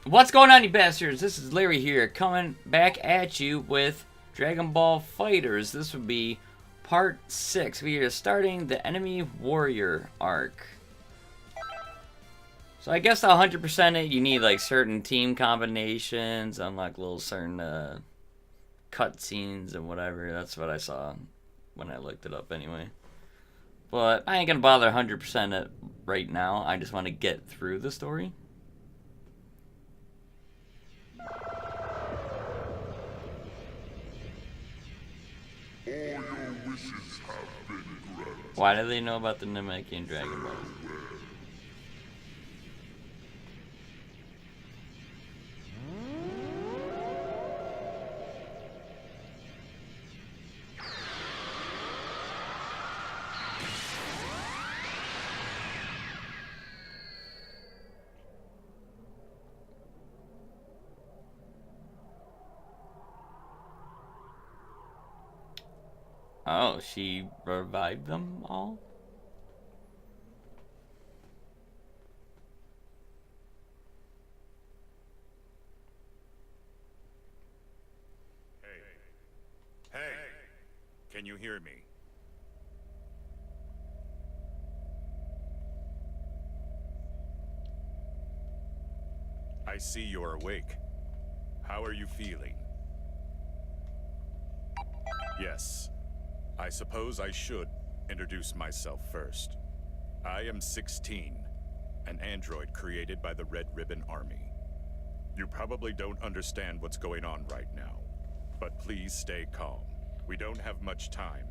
What's going on, you bastards? This is Larry here, coming back at you with Dragon Ball FighterZ. This would be part 6. We are starting the Enemy Warrior arc. So I guess to 100% it, you need like certain team combinations, unlock little certain cutscenes and whatever. That's what I saw when I looked it up anyway. But I ain't gonna bother 100% it right now. I just want to get through the story. Why do they know about the Namekian Dragon Ball? Oh, she revived them all? Hey, can you hear me? I see you're awake. How are you feeling? Yes. I suppose I should introduce myself first. I am 16, an android created by the Red Ribbon Army. You probably don't understand what's going on right now, but please stay calm. We don't have much time,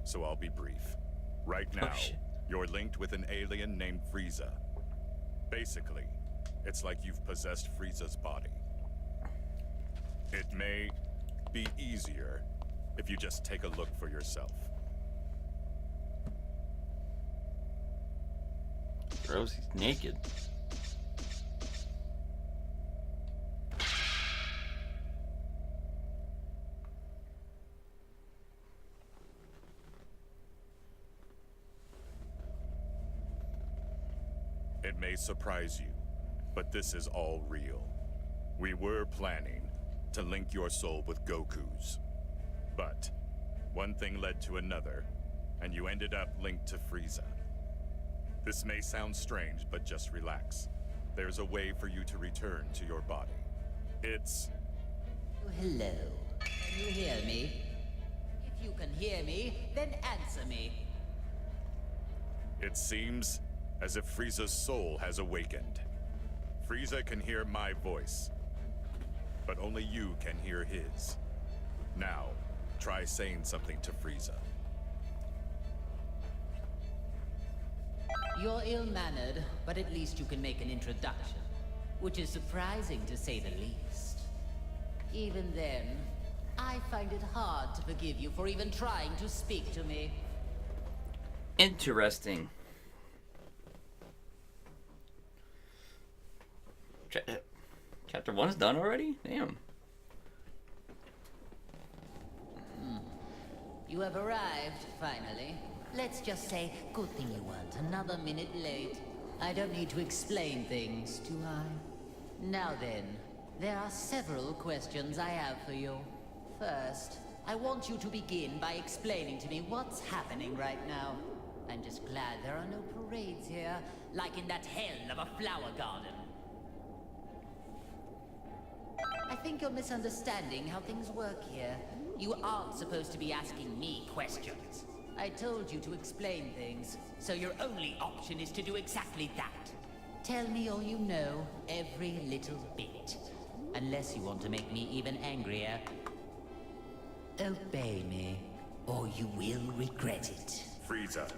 so I'll be brief. Right now, you're linked with an alien named Frieza. Basically, it's like you've possessed Frieza's body. It may be easier if you just take a look for yourself. Gross, he's naked. It may surprise you, but this is all real. We were planning to link your soul with Goku's. But one thing led to another, and you ended up linked to Frieza. This may sound strange, but just relax. There's a way for you to return to your body. It's... Oh, hello. Can you hear me? If you can hear me, then answer me. It seems as if Frieza's soul has awakened. Frieza can hear my voice, but only you can hear his. Now, try saying something to Frieza. You're ill-mannered, but at least you can make an introduction, which is surprising to say the least. Even then, I find it hard to forgive you for even trying to speak to me. Interesting. Chapter 1's done already? Damn. You have arrived, finally. Let's just say, good thing you weren't another minute late. I don't need to explain things, do I? Now then, there are several questions I have for you. First, I want you to begin by explaining to me what's happening right now. I'm just glad there are no parades here, like in that hell of a flower garden. I think you're misunderstanding how things work here. You aren't supposed to be asking me questions. I told you to explain things, so your only option is to do exactly that. Tell me all you know, every little bit. Unless you want to make me even angrier. Obey me, or you will regret it. Frieza,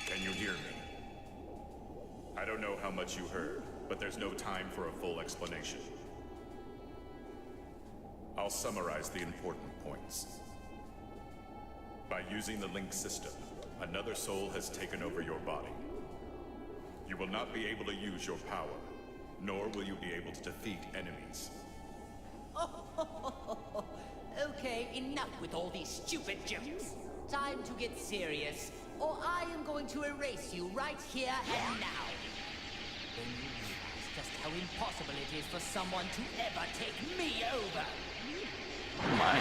can you hear me? I don't know how much you heard, but there's no time for a full explanation. I'll summarize the important points. By using the link system, another soul has taken over your body. You will not be able to use your power, nor will you be able to defeat enemies. Okay, enough with all these stupid jokes. Time to get serious, or I am going to erase you right here and now. Then you realize just how impossible it is for someone to ever take me over. Oh my.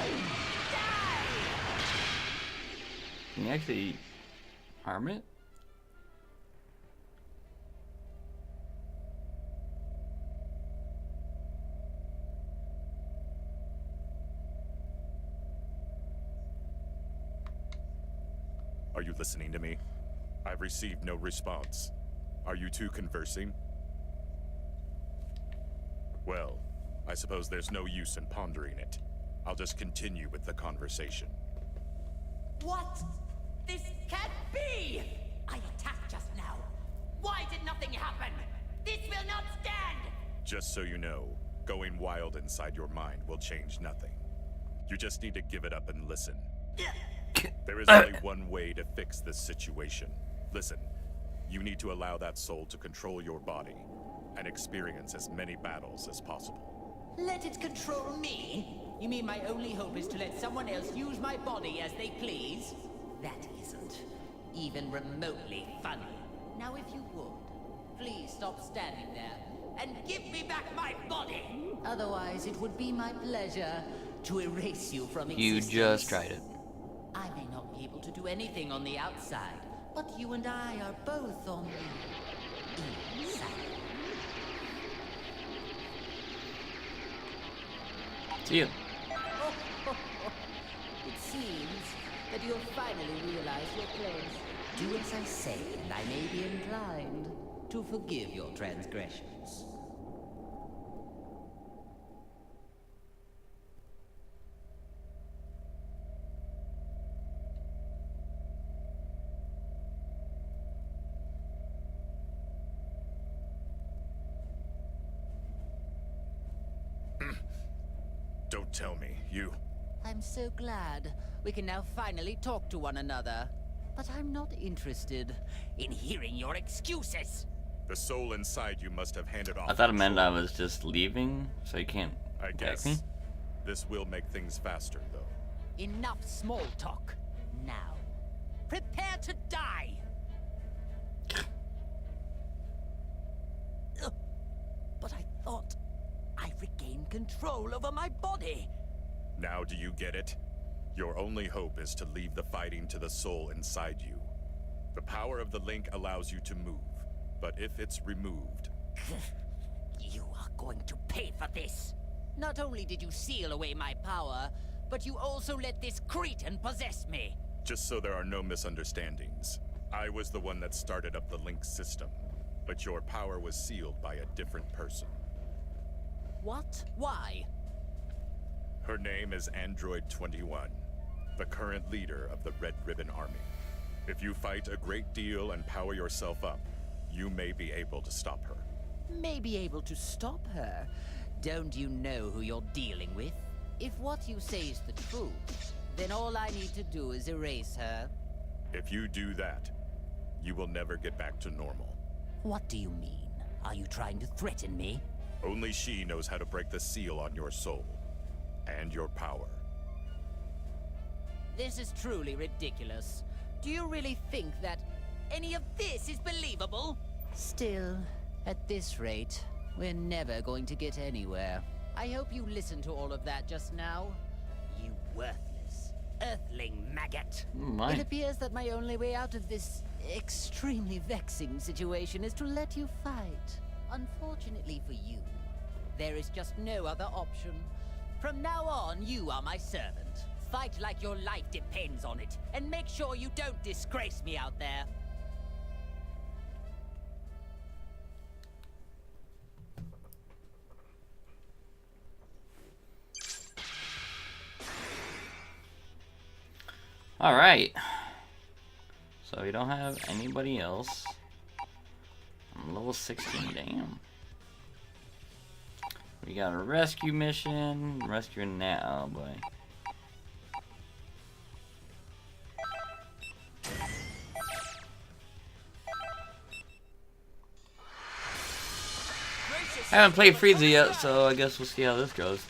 Can you actually harm it? Are you listening to me? I've received no response. Are you two conversing? Well, I suppose there's no use in pondering it. I'll just continue with the conversation. What? This can't be! I attacked just now. Why did nothing happen? This will not stand! Just so you know, going wild inside your mind will change nothing. You just need to give it up and listen. There is only one way to fix this situation. Listen, you need to allow that soul to control your body and experience as many battles as possible. Let it control me? You mean my only hope is to let someone else use my body as they please? That isn't even remotely funny. Now if you would, please stop standing there and give me back my body. Otherwise, it would be my pleasure to erase you from existence. You just tried it. I may not be able to do anything on the outside, but you and I are both on the inside. See you. It seems that you have finally realized your place. Do as I say, and I may be inclined to forgive your transgressions. Don't tell me, you... I'm so glad we can now finally talk to one another. But I'm not interested in hearing your excuses. The soul inside you must have handed off... I thought it meant I was just leaving, so you can't I attack guess me. this will make things faster, though. Enough small talk. Now, prepare to die! Ugh. But I thought I regained control over my body. Now do you get it? Your only hope is to leave the fighting to the soul inside you. The power of the link allows you to move, but if it's removed... You are going to pay for this. Not only did you seal away my power, but you also let this cretin possess me. Just so there are no misunderstandings, I was the one that started up the link system, but your power was sealed by a different person. What? Why? Her name is Android 21, the current leader of the Red Ribbon Army. If you fight a great deal and power yourself up, you may be able to stop her. May be able to stop her? Don't you know who you're dealing with? If what you say is the truth, then all I need to do is erase her. If you do that, you will never get back to normal. What do you mean? Are you trying to threaten me? Only she knows how to break the seal on your soul and your power. This is truly ridiculous. Do you really think that any of this is believable? Still, at this rate, we're never going to get anywhere. I hope you listened to all of that just now. You worthless, earthling maggot. My. It appears that my only way out of this extremely vexing situation is to let you fight. Unfortunately for you, there is just no other option. From now on, you are my servant. Fight like your life depends on it, and make sure you don't disgrace me out there. Alright. So we don't have anybody else. I'm level 16, damn. We got a rescue mission. Rescuing now, oh boy. I haven't played FighterZ yet, so I guess we'll see how this goes.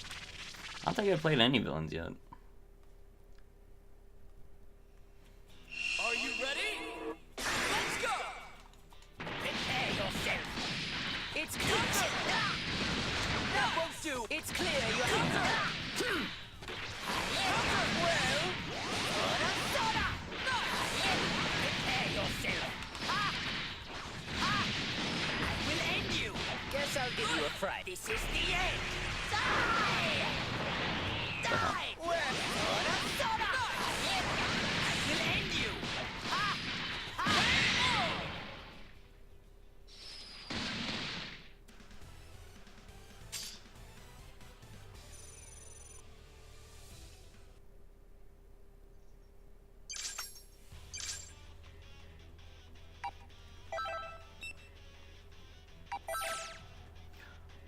I don't think I've played any villains yet. Are you ready? Let's go! Prepare yourself. It's coming! fright. This is the end. Die! Die! Where? I will end you. Ha! Ha!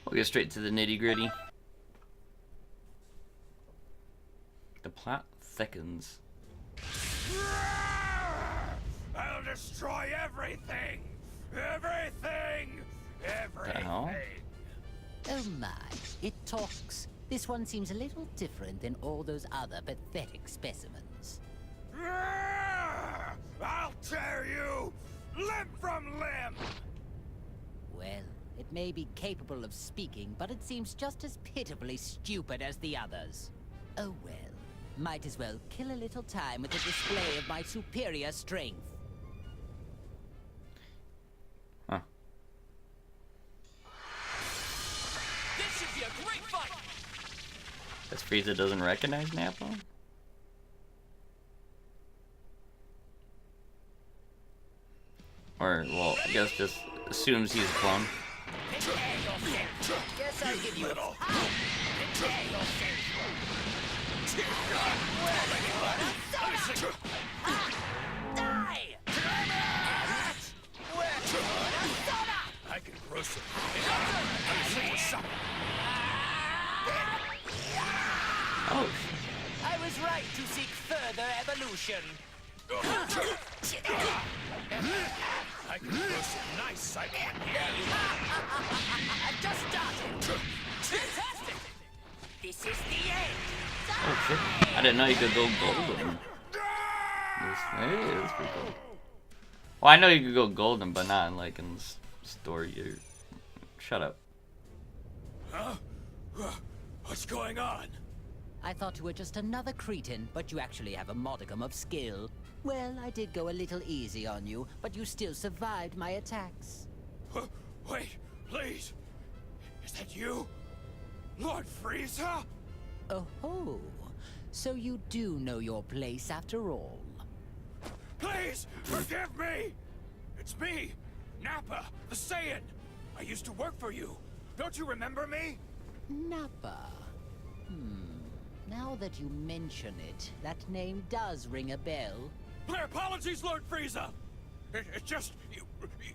We'll get straight to the nitty-gritty. The plot thickens. I'll destroy everything! Everything! Everything! Oh my, it talks. This one seems a little different than all those other pathetic specimens. I'll tear you limb from limb! Well, it may be capable of speaking, but it seems just as pitifully stupid as the others. Oh well, might as well kill a little time with a display of my superior strength. Huh. This should be a great fight. Guess Frieza doesn't recognize Nappa? Or, well, I guess just assumes he's a clone. Guess I'll give you a little. Die! I can gross it. Oh, I was right to seek further evolution. I can gross it nice, I can. I've just started. Fantastic! This is the end. oh shit. I didn't know you could go golden. Hey, that's pretty cool. Well, I know you could go golden, but not in, like, in this story. Shut up. Huh? What's going on? I thought you were just another cretin, but you actually have a modicum of skill. Well, I did go a little easy on you, but you still survived my attacks. Wait, please. Is that you? Lord Frieza? Oh ho! So you do know your place after all. Please, forgive me! It's me, Nappa, the Saiyan. I used to work for you. Don't you remember me? Nappa. Now that you mention it, that name does ring a bell. My apologies, Lord Frieza! It just...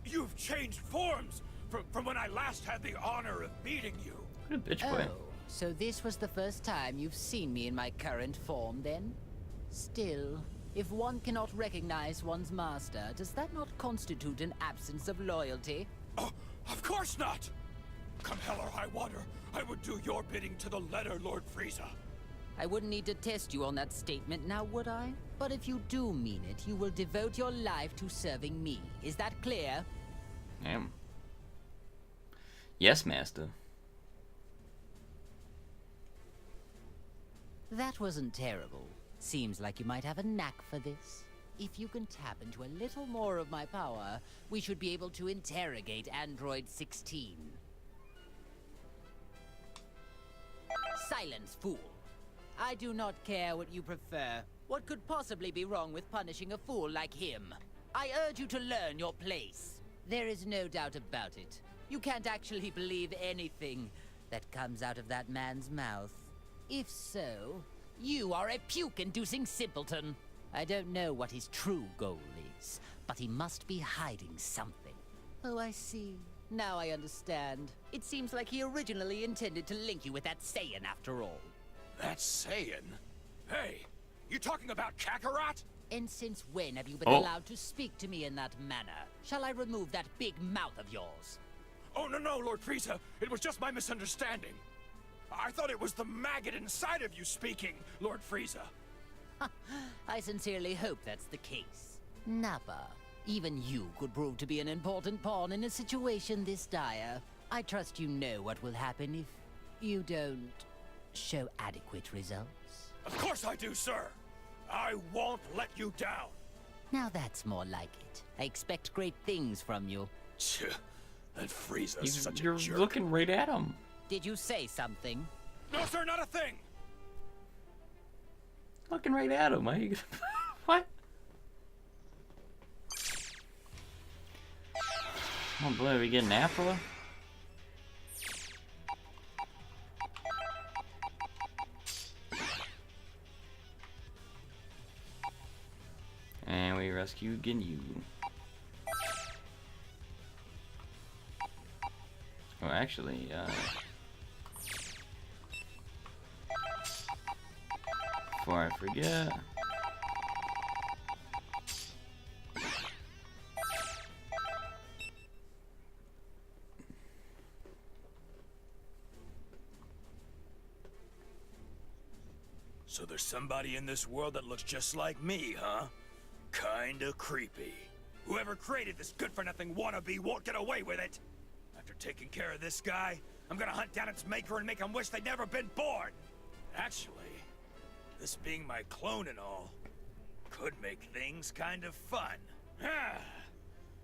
You've changed forms from when I last had the honor of meeting you. What a bitch boy. Oh, so this was the first time you've seen me in my current form, then? Still, if one cannot recognize one's master, does that not constitute an absence of loyalty? Oh, of course not! Come hell or high water, I would do your bidding to the letter, Lord Frieza. I wouldn't need to test you on that statement now, would I? But if you do mean it, you will devote your life to serving me. Is that clear? Damn. Yes, master. That wasn't terrible. Seems like you might have a knack for this. If you can tap into a little more of my power, we should be able to interrogate Android 16. Silence, fool. I do not care what you prefer. What could possibly be wrong with punishing a fool like him? I urge you to learn your place. There is no doubt about it. You can't actually believe anything that comes out of that man's mouth. If so, you are a puke-inducing simpleton. I don't know what his true goal is, but he must be hiding something. Oh, I see. Now I understand. It seems like he originally intended to link you with that Saiyan after all. That's Saiyan? Hey, you talking about Kakarot? And since when have you been Oh. allowed to speak to me in that manner? Shall I remove that big mouth of yours? Oh, no, Lord Frieza. It was just my misunderstanding. I thought it was the maggot inside of you speaking, Lord Frieza. I sincerely hope that's the case. Nappa, even you could prove to be an important pawn in a situation this dire. I trust you know what will happen if you don't show adequate results. Of course I do, sir. I won't let you down. Now that's more like it. I expect great things from you. Tch, That Frieza's such a You're jerk. looking right at him. Did you say something? No, sir, not a thing. Looking right at him. Why are you gonna... What? Oh boy, are we getting Apple? And we rescue Ginyu. Oh, actually, before I forget, So there's somebody in this world that looks just like me, huh? Kinda creepy. Whoever created this good-for-nothing wannabe won't get away with it. After taking care of this guy, I'm gonna hunt down its maker and make him wish they'd never been born. Actually, this being my clone and all, could make things kind of fun.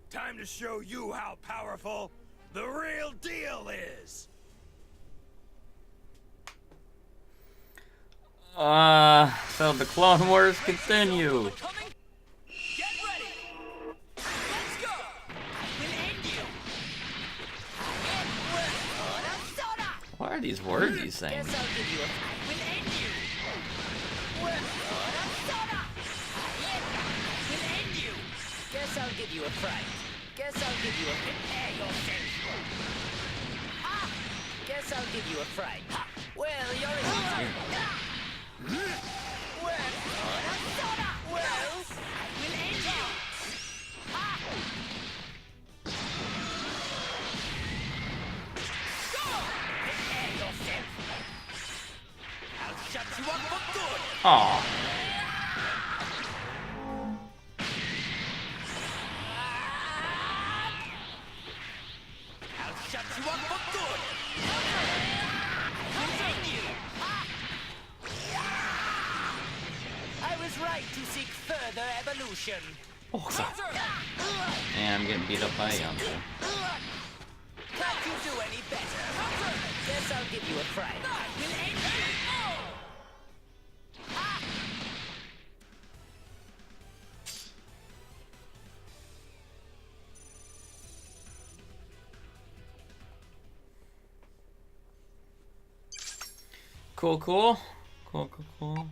Time to show you how powerful the real deal is. so the Clone Wars continue. Get ready. Let's go. We'll end you. What are these words he's saying? Guess I'll give you a... We'll end you. We'll end you. Guess I'll give you a fright. Guess I'll give you a... Prepare yourself. Guess I'll give you a fright. Well, you're in... Well, we'll end you. Prepare yourself. I'll shut you up for good. Aw. I'll shut you up for good. We'll end you. I was right to seek further evolution. Oh, sorry. And I'm getting beat up by Yonko. Can't you do any better? Guess I'll give you a fright. We'll end you. Cool, cool. Cool, cool, cool.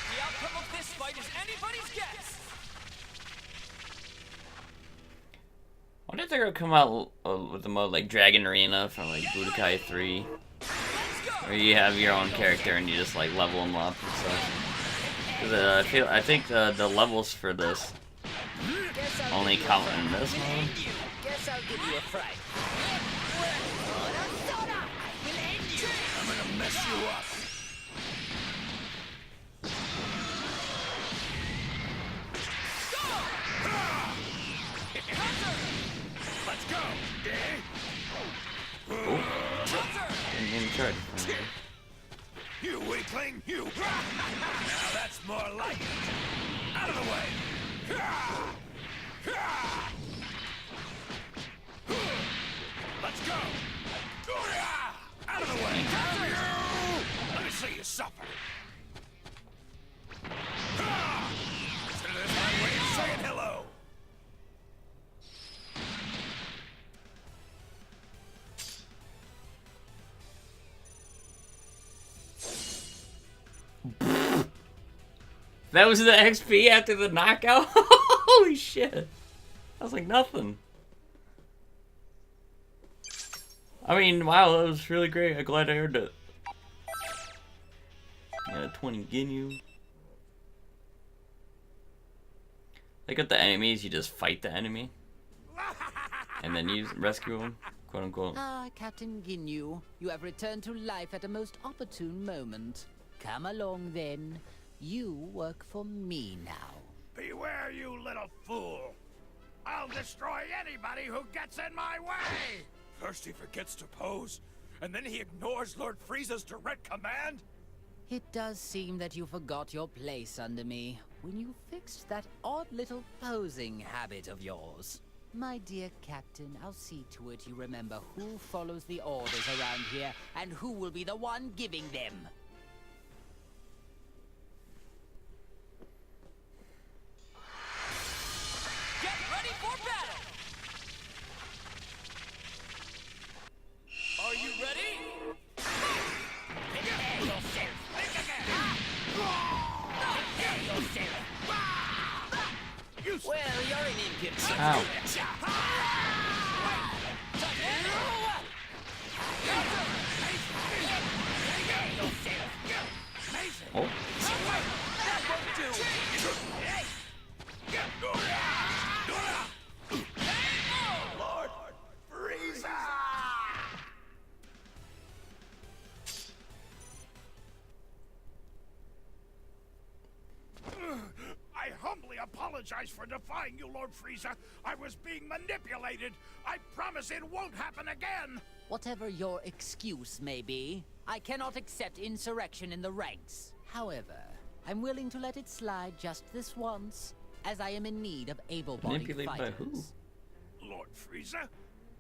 The outcome of this fight is anybody's guess. Why did they gonna come out with the mode like Dragon Arena from like Budokai 3? Where you have your own character and you just like level them up and stuff. 'Cause, I think the levels for this Guess I'll only give you a count fright. in this mode. Guess I'll give you a fright. We'll end you. I'm gonna mess you up. Let's go. Didn't even charge. You weakling, you! Now that's more like it. Out of the way! Let's go! Out of the way! Let me see you suffer! So there's my way of saying hello! That was the XP after the knockout? Holy shit. That was like nothing. I mean, wow, that was really great. I'm glad I heard it. Yeah, 20 Ginyu. Like with the enemies, you just fight the enemy. And then you rescue them, quote unquote. Ah, Captain Ginyu, you have returned to life at a most opportune moment. Come along then. You work for me now. Beware, you little fool! I'll destroy anybody who gets in my way! First he forgets to pose, and then he ignores Lord Frieza's direct command? It does seem that you forgot your place under me when you fixed that odd little posing habit of yours. My dear Captain, I'll see to it you remember who follows the orders around here and who will be the one giving them. Get ready for battle! Are you ready? Prepare yourself! Think again! Prepare yourself! Well, you're an impudent. Ow. Oh. Lord Frieza! I humbly apologize for defying you, Lord Frieza. I was being manipulated. I promise it won't happen again. Whatever your excuse may be, I cannot accept insurrection in the ranks. However, I'm willing to let it slide just this once, as I am in need of able-bodied Manipulated by who? fighters. Lord Frieza?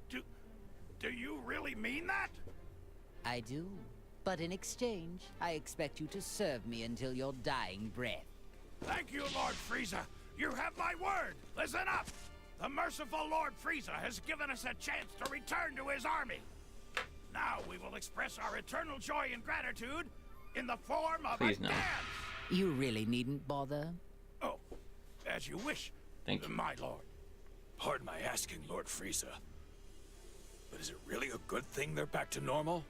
Do you really mean that? I do. But in exchange, I expect you to serve me until your dying breath. Thank you, Lord Frieza. You have my word. Listen up. The merciful Lord Frieza has given us a chance to return to his army. Now we will express our eternal joy and gratitude in the form of Please a no. dance. You really needn't bother. Oh, as you wish. Thank you. My lord. Pardon my asking, Lord Frieza. But is it really a good thing they're back to normal?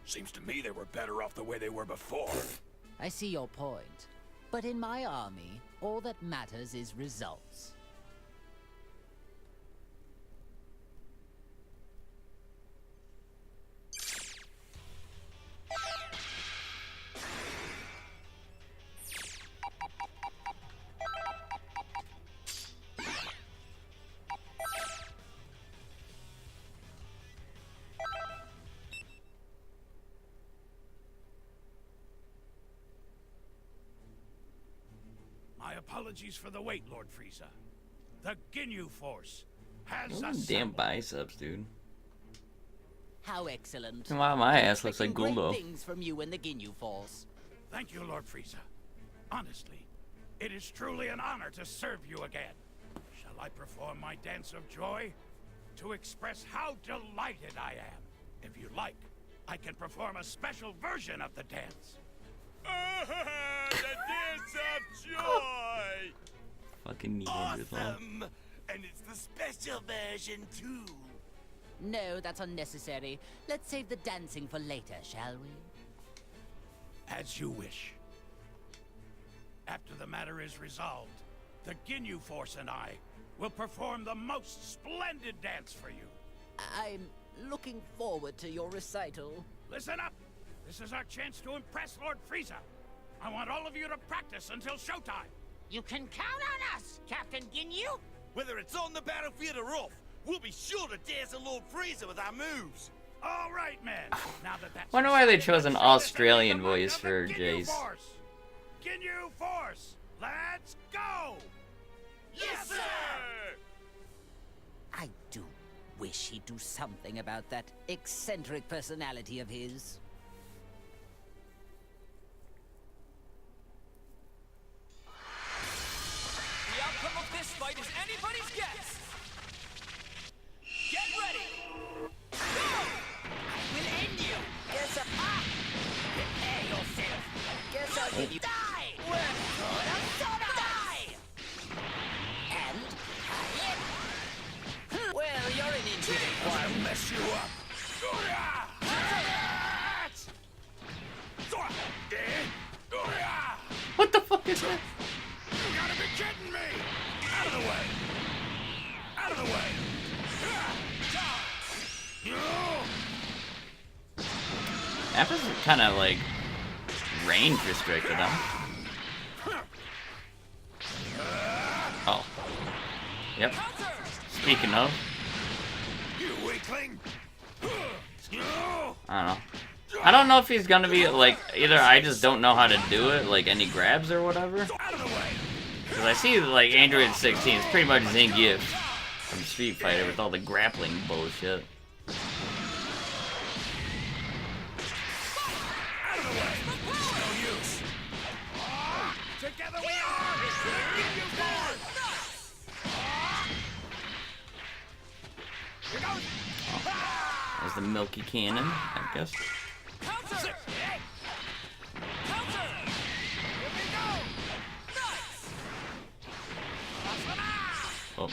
Seems to me they were better off the way they were before. I see your point. But in my army, all that matters is results. My apologies for the wait, Lord Frieza. The Ginyu Force has Ooh, damn assembled. biceps, dude. How excellent. Wow, my ass looks like Expecting Guldo. great things from you and the Ginyu Force. Thank you, Lord Frieza. Honestly, it is truly an honor to serve you again. Shall I perform my dance of joy to express how delighted I am? If you like, I can perform a special version of the dance. The dance of joy! Fucking Neanderthal. And it's the special version too. No, that's unnecessary. Let's save the dancing for later, shall we? As you wish. After the matter is resolved, the Ginyu Force and I will perform the most splendid dance for you. I'm looking forward to your recital. Listen up! This is our chance to impress Lord Frieza. I want all of you to practice until showtime. You can count on us, Captain Ginyu! Whether it's on the battlefield or off, we'll be sure to dance a Lord Frieza with our moves. All right, men. Now that's Wonder why they decided, chose an let's show this Australian to the might voice of the for Ginyu Jace. Force. Ginyu Force, let's go! Yes, sir! I do wish he'd do something about that eccentric personality of his. The outcome of this fight is anybody's guess! Get ready! Go! I will end you. Guess prepare yourself. Guess I'll give you die. Work for the die. And well, you're an impudent one. I'll mess you up. What the fuck is that? You gotta be kidding me! Out of the way! Out of the way! Apple's kind of like range restricted, huh? Oh. Yep. Speaking of, You weakling! I don't know. I don't know if he's gonna be like either. I just don't know how to do it, like any grabs or whatever. Because I see like Android 16 is pretty much Zangief from Street Fighter with all the grappling bullshit. Together we are! There's the Milky Cannon, I guess. Oh. A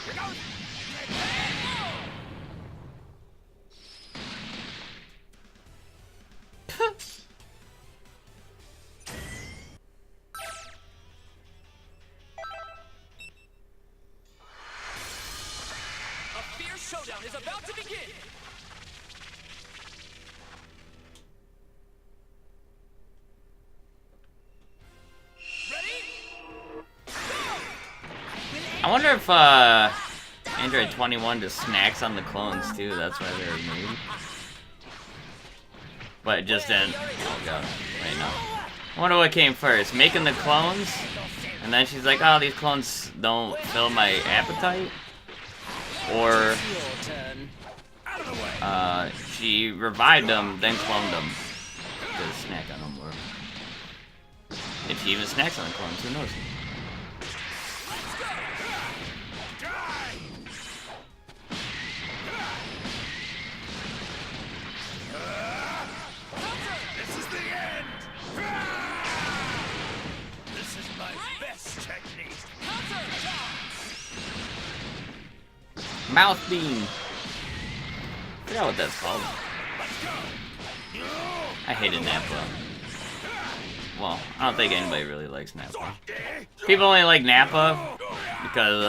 fierce showdown is about to begin. I wonder if Android 21 just snacks on the clones too. That's why they're made. But it just didn't. Oh god. Wait, no. I wonder what came first, making the clones, and then she's like, "Oh, these clones don't fill my appetite," or she revived them, then cloned them to snack on them. Or if she even snacks on the clones, who knows? Mouth beam. I forgot what that's called. I hated Nappa. Well, I don't think anybody really likes Nappa. People only like Nappa because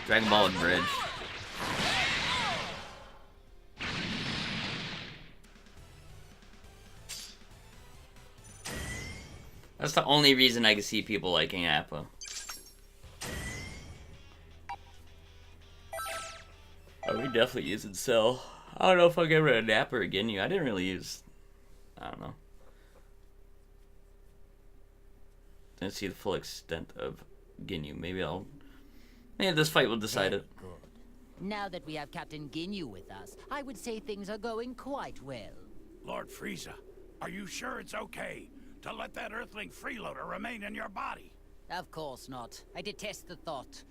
Dragon Ball and Bridge. That's the only reason I can see people liking Nappa. Oh, we definitely using Cell. I don't know if I'll get rid of Nappa or Ginyu. I didn't really use... I don't know. Didn't see the full extent of Ginyu. Maybe this fight will decide it. Now that we have Captain Ginyu with us, I would say things are going quite well. Lord Frieza, are you sure it's okay to let that Earthling freeloader remain in your body? Of course not. I detest the thought.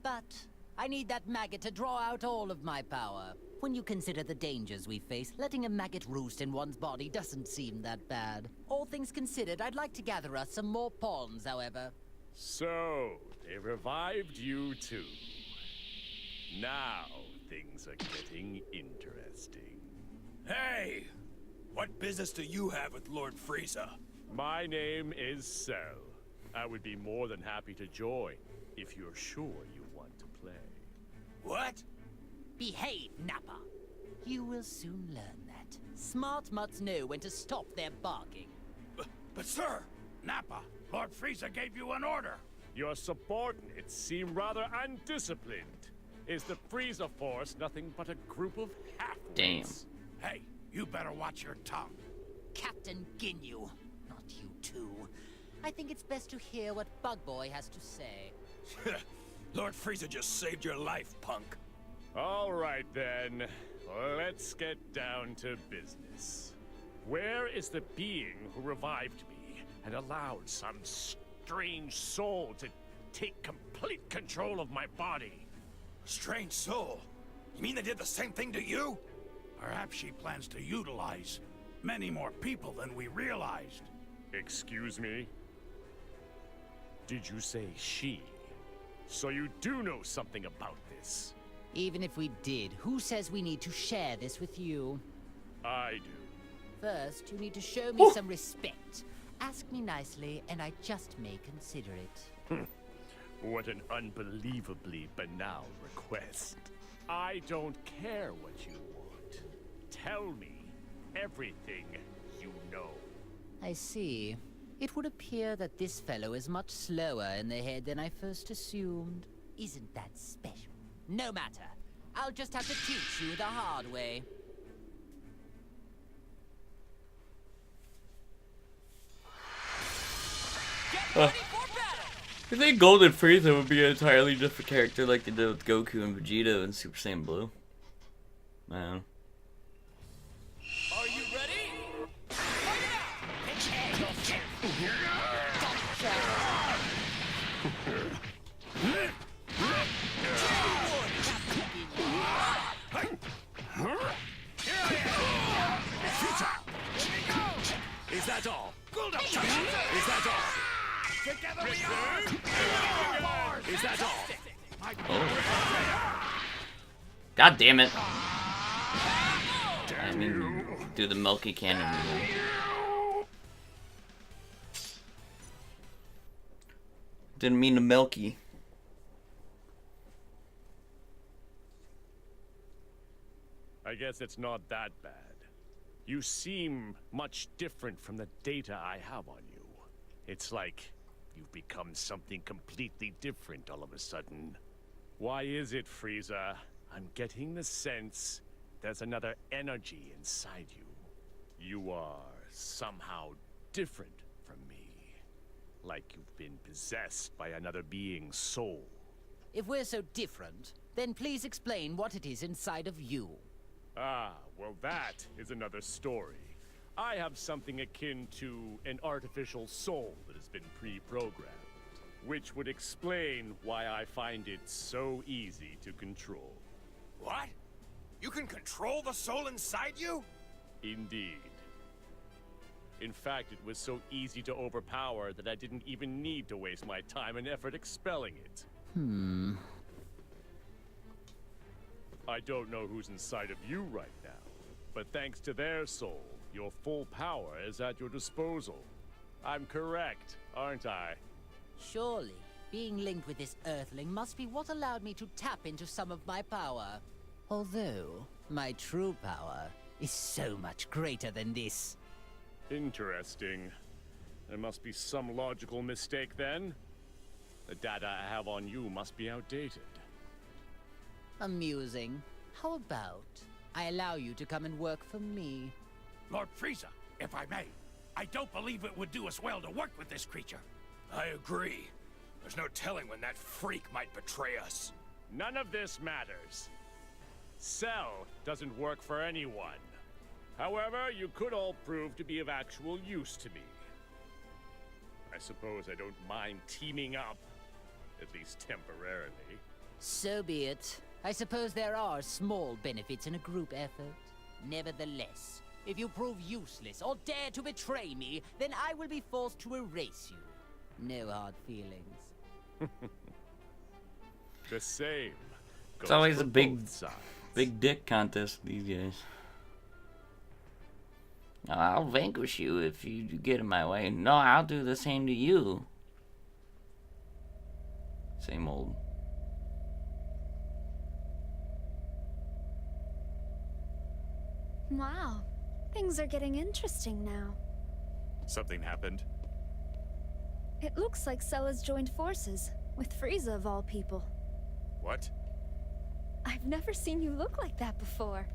But I need that maggot to draw out all of my power. When you consider the dangers we face, letting a maggot roost in one's body doesn't seem that bad. All things considered, I'd like to gather us some more pawns, however. So, they revived you too. Now, things are getting interesting. Hey! What business do you have with Lord Frieza? My name is Cell. I would be more than happy to join, if you're sure you want to play. What? Behave, Nappa. You will soon learn that. Smart mutts know when to stop their barking. But sir, Nappa, Lord Frieza gave you an order. Your subordinates seem rather undisciplined. Is the Frieza Force nothing but a group of half-wits? Damn. Hey, you better watch your tongue. Captain Ginyu, not you too. I think it's best to hear what Bug Boy has to say. Lord Frieza just saved your life, punk. All right then, let's get down to business. Where is the being who revived me and allowed some strange soul to take complete control of my body? Strange soul? You mean they did the same thing to you? Perhaps she plans to utilize many more people than we realized. Excuse me? Did you say she? So you do know something about this? Even if we did, who says we need to share this with you? I do. First, you need to show me some respect. Ask me nicely, and I just may consider it. What an unbelievably banal request. I don't care what you want. Tell me everything you know. I see. It would appear that this fellow is much slower in the head than I first assumed. Isn't that special? No matter. I'll just have to teach you the hard way. I think Golden Frieza would be an entirely different character like they did with Goku and Vegeta and Super Saiyan Blue. Man. Are you ready? Is that all? Is that all? Together we are! Is that all? Oh. God damn it. I mean, do the Milky Cannon. Didn't mean to Milky. I guess it's not that bad. You seem much different from the data I have on you. It's like you've become something completely different all of a sudden. Why is it, Frieza? I'm getting the sense there's another energy inside you. You are somehow different from me. Like you've been possessed by another being's soul. If we're so different, then please explain what it is inside of you. Ah, well that is another story. I have something akin to an artificial soul that has been pre-programmed, which would explain why I find it so easy to control. What? You can control the soul inside you? Indeed. In fact, it was so easy to overpower that I didn't even need to waste my time and effort expelling it. I don't know who's inside of you right now, but thanks to their soul, your full power is at your disposal. I'm correct, aren't I? Surely, being linked with this Earthling must be what allowed me to tap into some of my power. Although, my true power is so much greater than this. Interesting. There must be some logical mistake then. The data I have on you must be outdated. Amusing. How about I allow you to come and work for me? Lord Frieza, if I may, I don't believe it would do us well to work with this creature. I agree. There's no telling when that freak might betray us. None of this matters. Cell doesn't work for anyone. However, you could all prove to be of actual use to me. I suppose I don't mind teaming up, at least temporarily. So be it. I suppose there are small benefits in a group effort. Nevertheless, if you prove useless or dare to betray me, then I will be forced to erase you. No hard feelings. The same. It's always goes a for big, both sides. big dick contest these days. I'll vanquish you if you get in my way. No, I'll do the same to you. Same old. Wow, things are getting interesting now. Something happened? It looks like Cell has joined forces, with Frieza of all people. What? I've never seen you look like that before.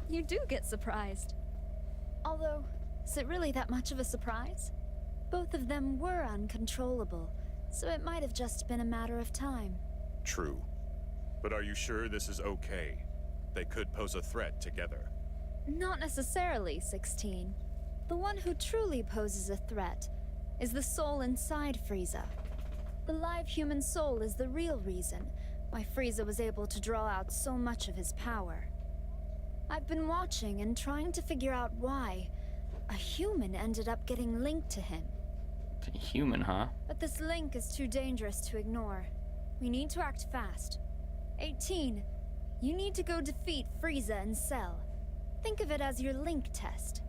You do get surprised. Although, is it really that much of a surprise? Both of them were uncontrollable, so it might have just been a matter of time. True. But are you sure this is okay? They could pose a threat together. Not necessarily, 16. The one who truly poses a threat is the soul inside Frieza. The live human soul is the real reason why Frieza was able to draw out so much of his power. I've been watching and trying to figure out why a human ended up getting linked to him. A human, huh? But this link is too dangerous to ignore. We need to act fast. 18, you need to go defeat Frieza and Cell. Think of it as your link test.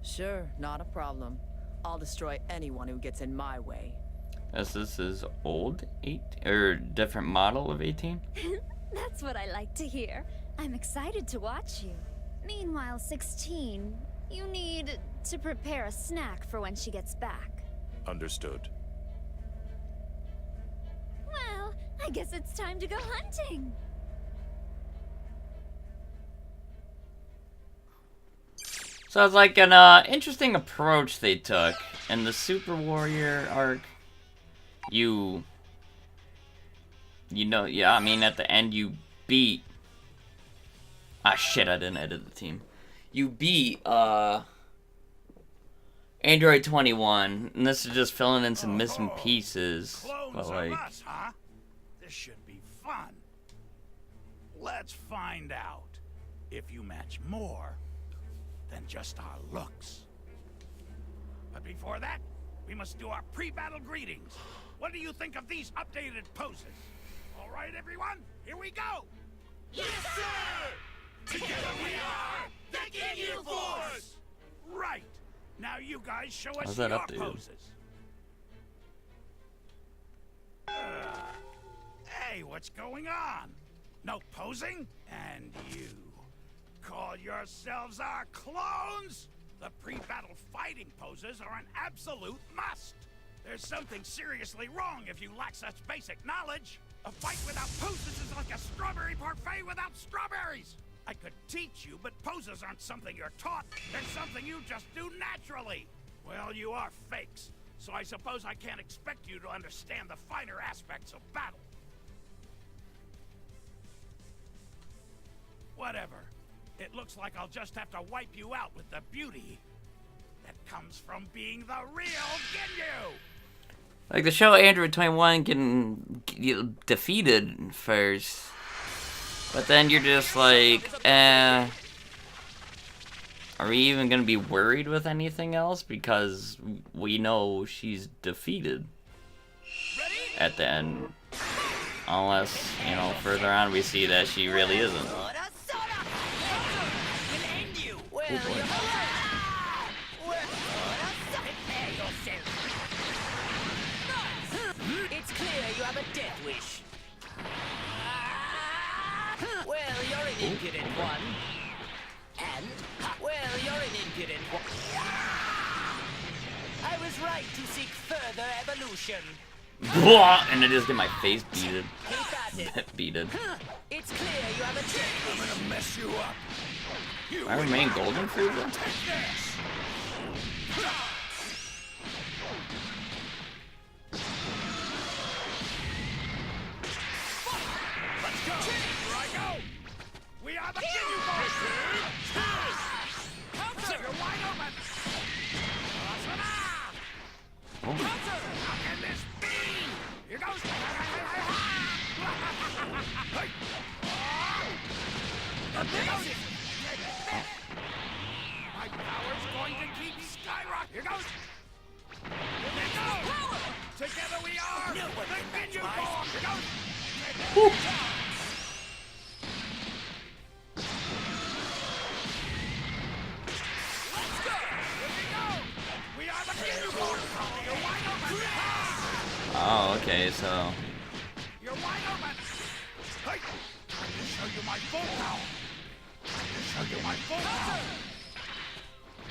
Sure, not a problem. I'll destroy anyone who gets in my way. As this is old 8 or different model of 18? That's what I like to hear. I'm excited to watch you. Meanwhile, 16, you need to prepare a snack for when she gets back. Understood. Well, I guess it's time to go hunting. So it's like an interesting approach they took. In the Super Warrior arc, you know, yeah, I mean, at the end you beat... Ah, shit, I didn't edit the team. You beat, Android 21, and this is just filling in some missing pieces. Clones But, like... of us, huh? This should be fun. Let's find out if you match more than just our looks. But before that, we must do our pre-battle greetings. What do you think of these updated poses? All right, everyone, here we go. Yes, sir! Together we are the Ginyu Force! Right. Now you guys show us How's that your updated? poses. Hey, what's going on? No posing? And you call yourselves our clones? The pre-battle fighting poses are an absolute must. There's something seriously wrong if you lack such basic knowledge. A fight without poses is like a strawberry parfait without strawberries. I could teach you, but poses aren't something you're taught. They're something you just do naturally. Well, you are fakes, so I suppose I can't expect you to understand the finer aspects of battle. Whatever. It looks like I'll just have to wipe you out with the beauty that comes from being the real Ginyu! Like, the show Android 21 getting defeated first. But then you're just like, are we even gonna be worried with anything else? Because we know she's defeated at the end. Unless, you know, further on we see that she really isn't. It's clear you have a death wish. Well, you're an impudent one. And? Well, you're an impudent one. I was right to seek further evolution. And I just get my face beated. Beated. It's clear you have a death wish. I'm gonna mess you up. I remain golden Frieza? Let's go! Here I go! We are the Ginyu Force! You're wide open! How can this be? Here goes! My power's going to keep skyrocketing! Here goes! Here they go! Together we are the Ginyu Force! Here goes! Let's go! Here we go! We are the Ginyu Force! You're wide open! Oh, okay, so... You're wide open! Hey! Time to show you my full power! Time to show you my full power!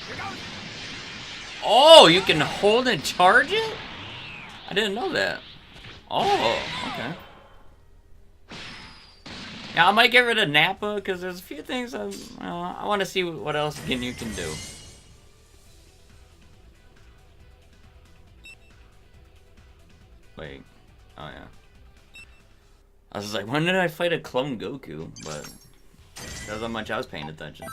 Here goes! Oh, you can hold and charge it? I didn't know that. Oh, okay. Yeah, I might get rid of Nappa, because there's a few things I want to see what else Ginyu can do. Wait. Oh, yeah. I was like, when did I fight a clone Goku? But that's how much I was paying attention.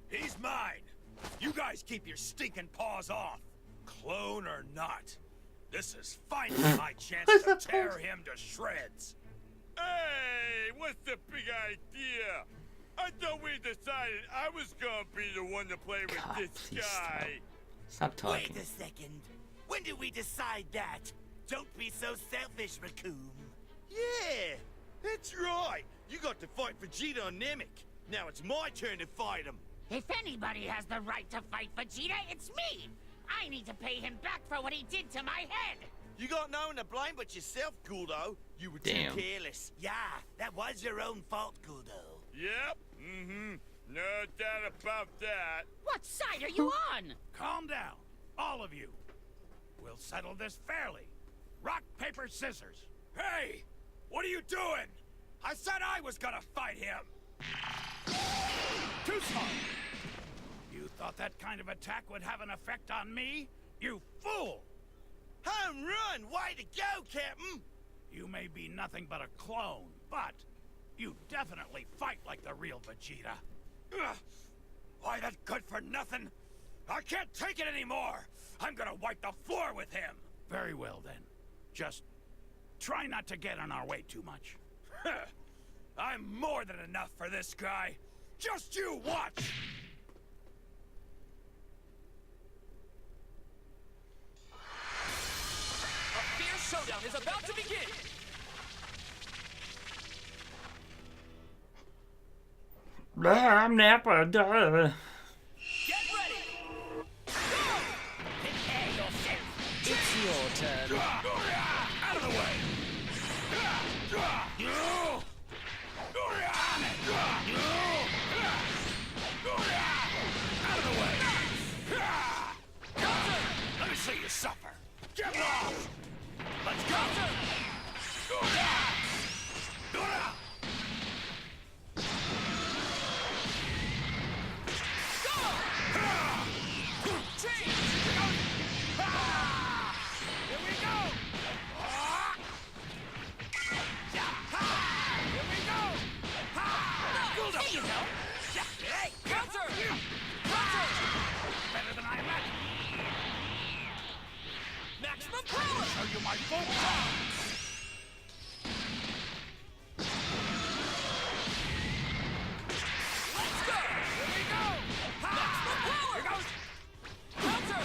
He's mine! You guys keep your stinking paws off! Clone or not, this is finally my chance to tear him to shreds! Hey, what's the big idea? I thought we decided I was gonna be the one to play with God, this please guy. Stop talking. Wait a second. When did we decide that? Don't be so selfish, Raccoon. Yeah, that's right. You got to fight Vegeta and Namek. Now it's my turn to fight him. If anybody has the right to fight Vegeta, it's me! I need to pay him back for what he did to my head! You got no one to blame but yourself, Guldo. You were Damn. too careless. Yeah, that was your own fault, Guldo. Yep. Mm-hmm. No doubt about that. What side are you on? Calm down, all of you. We'll settle this fairly. Rock, paper, scissors. Hey! What are you doing? I said I was gonna fight him! Too smart! You thought that kind of attack would have an effect on me? You fool! Home run! Way to go, Captain! You may be nothing but a clone, but you definitely fight like the real Vegeta. Ugh. Why, that good for nothing? I can't take it anymore! I'm gonna wipe the floor with him! Very well, then. Just try not to get in our way too much. I'm more than enough for this guy. Just you watch! A fierce showdown is about to begin! I'm Nappa, duh. Get ready! Go! Prepare yourself! It's your turn. Out of the way! Out of the way! Let me see you suffer! Get off! Let's go! Maximum power! Show you my full power! Let's go! Here we go! Maximum power! Here goes! Counter!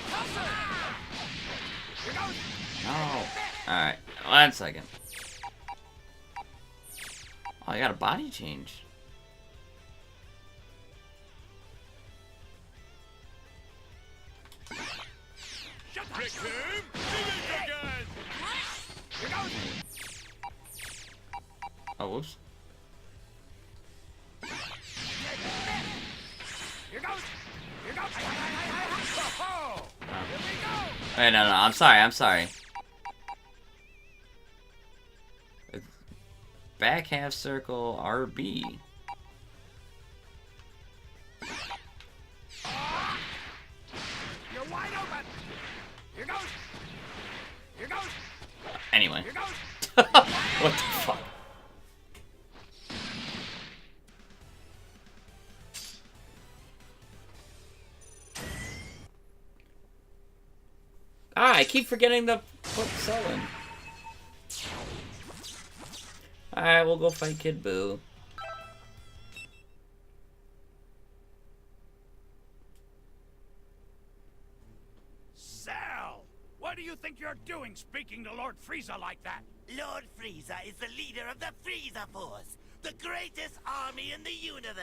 Counter! Here goes! No. Alright, 1 second. Oh, I got a body change. Shut the Trick him! Again! Here goes! Oh, whoops. Here goes! Here goes! Oh! Here we go! Wait, no, I'm sorry. Back half circle RB. You're wide open! Here goes! Here goes! Anyway. Here goes! What the fuck? Ah, I keep forgetting to put Sullen. Alright, we'll go fight Kid Buu. Cell! What do you think you're doing speaking to Lord Frieza like that? Lord Frieza is the leader of the Frieza Force, the greatest army in the universe.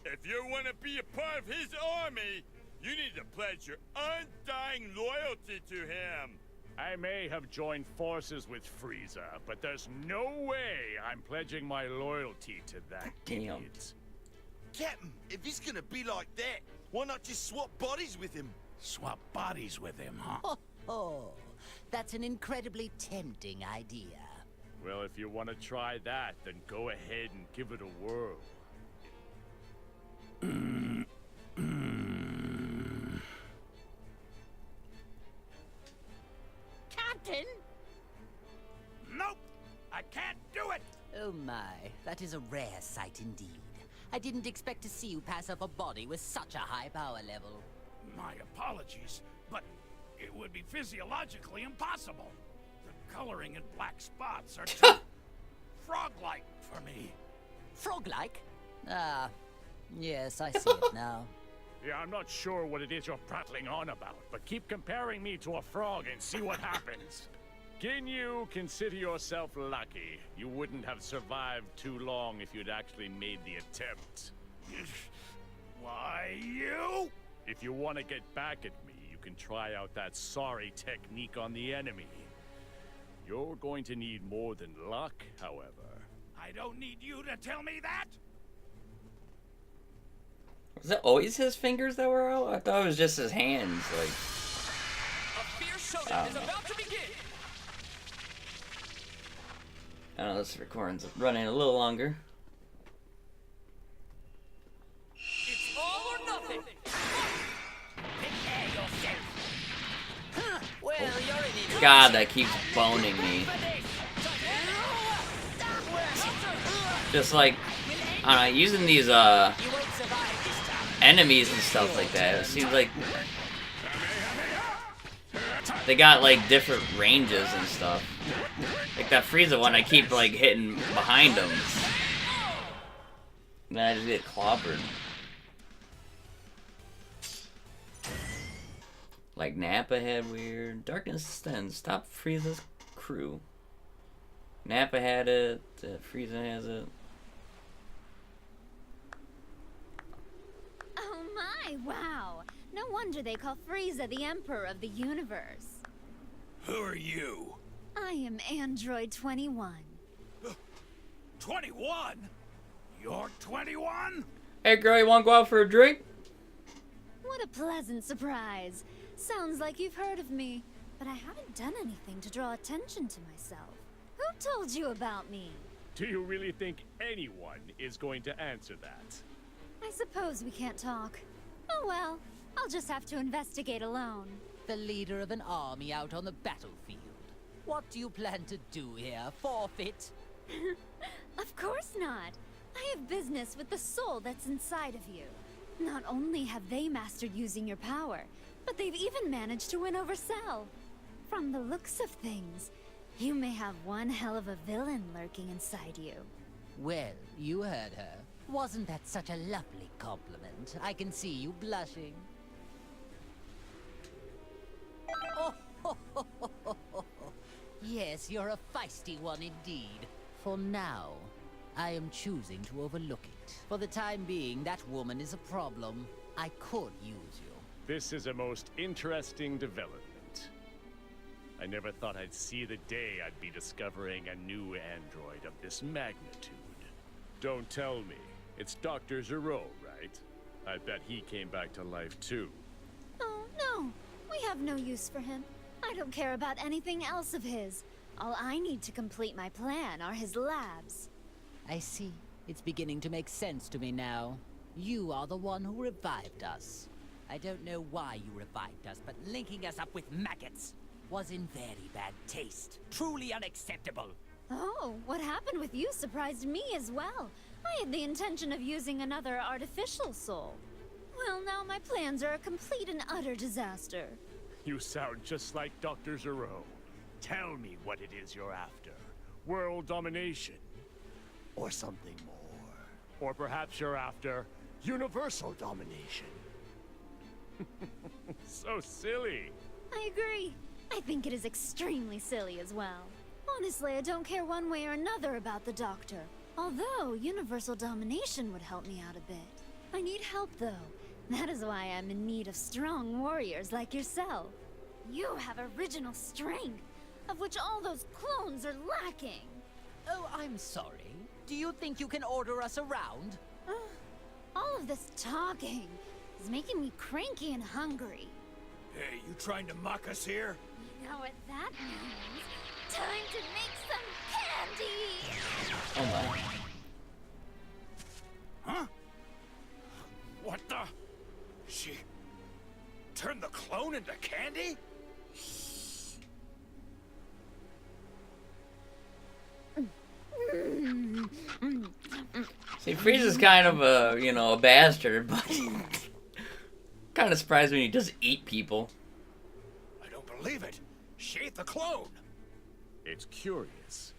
If you want to be a part of his army, you need to pledge your undying loyalty to him. I may have joined forces with Frieza, but there's no way I'm pledging my loyalty to that Damn. idiot. Captain, if he's gonna be like that, why not just swap bodies with him? Swap bodies with him, huh? Oh, that's an incredibly tempting idea. Well, if you want to try that, then go ahead and give it a whirl. Captain? Nope! I can't do it! Oh my, that is a rare sight indeed. I didn't expect to see you pass up a body with such a high power level. My apologies, but it would be physiologically impossible. The coloring in black spots are too frog-like for me. Frog-like? Ah, yes, I see it now. Yeah, I'm not sure what it is you're prattling on about, but keep comparing me to a frog and see what happens. Ginyu, consider yourself lucky. You wouldn't have survived too long if you'd actually made the attempt. Why, you? If you want to get back at me, you can try out that sorry technique on the enemy. You're going to need more than luck, however. I don't need you to tell me that! Was it always his fingers that were out? I thought it was just his hands, like... A showdown is about to begin. I know this recording's running a little longer. It's all or nothing. Prepare yourself. Well, you're an idiot. God, that keeps boning me. Just like, I don't know, using these You won't survive this time. enemies and stuff like that, it seems like they got like different ranges and stuff. Like that Frieza one, I keep like hitting behind him. And then I just get clobbered. Like Nappa had weird. Darkness Descends. Stop Frieza's crew. Nappa had it. Frieza has it. Oh my, wow. No wonder they call Frieza the Emperor of the Universe. Who are you? I am Android 21. 21? You're 21? Hey girl, you wanna go out for a drink? What a pleasant surprise. Sounds like you've heard of me, but I haven't done anything to draw attention to myself. Who told you about me? Do you really think anyone is going to answer that? I suppose we can't talk. Oh well, I'll just have to investigate alone. The leader of an army out on the battlefield. What do you plan to do here? Forfeit? Of course not. I have business with the soul that's inside of you. Not only have they mastered using your power, but they've even managed to win over Cell. From the looks of things, you may have one hell of a villain lurking inside you. Well, you heard her. Wasn't that such a lovely compliment? I can see you blushing. Oh, yes, you're a feisty one indeed. For now, I am choosing to overlook it. For the time being, that woman is a problem. I could use you. This is a most interesting development. I never thought I'd see the day I'd be discovering a new android of this magnitude. Don't tell me. It's Dr. Zero, right? I bet he came back to life too. Oh, no. We have no use for him. I don't care about anything else of his. All I need to complete my plan are his labs. I see. It's beginning to make sense to me now. You are the one who revived us. I don't know why you revived us, but linking us up with maggots was in very bad taste. Truly unacceptable. Oh, what happened with you surprised me as well. I had the intention of using another artificial soul. Well, now my plans are a complete and utter disaster. You sound just like Dr. Zero. Tell me what it is you're after. World domination? Or something more? Or perhaps you're after universal domination? So silly. I agree. I think it is extremely silly as well. Honestly, I don't care one way or another about the Doctor. Although, universal domination would help me out a bit. I need help, though. That is why I'm in need of strong warriors like yourself. You have original strength, of which all those clones are lacking. Oh, I'm sorry. Do you think you can order us around? All of this talking is making me cranky and hungry. Hey, you trying to mock us here? You know what that means? Time to make some candy! Oh my. Huh? What the? She turned the clone into candy? See, Frieza's kind of a, you know, a bastard, but kind of surprised when he does eat people. I don't believe it. She ate the clone. It's curious.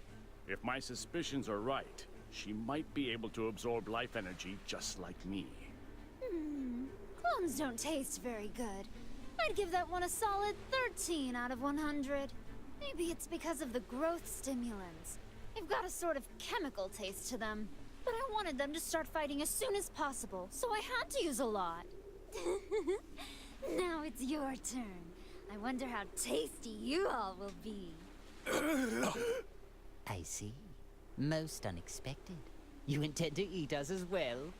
If my suspicions are right, she might be able to absorb life energy just like me. Clones don't taste very good. I'd give that one a solid 13 out of 100. Maybe it's because of the growth stimulants. They've got a sort of chemical taste to them. But I wanted them to start fighting as soon as possible, so I had to use a lot. Now it's your turn. I wonder how tasty you all will be. I see. Most unexpected. You intend to eat us as well?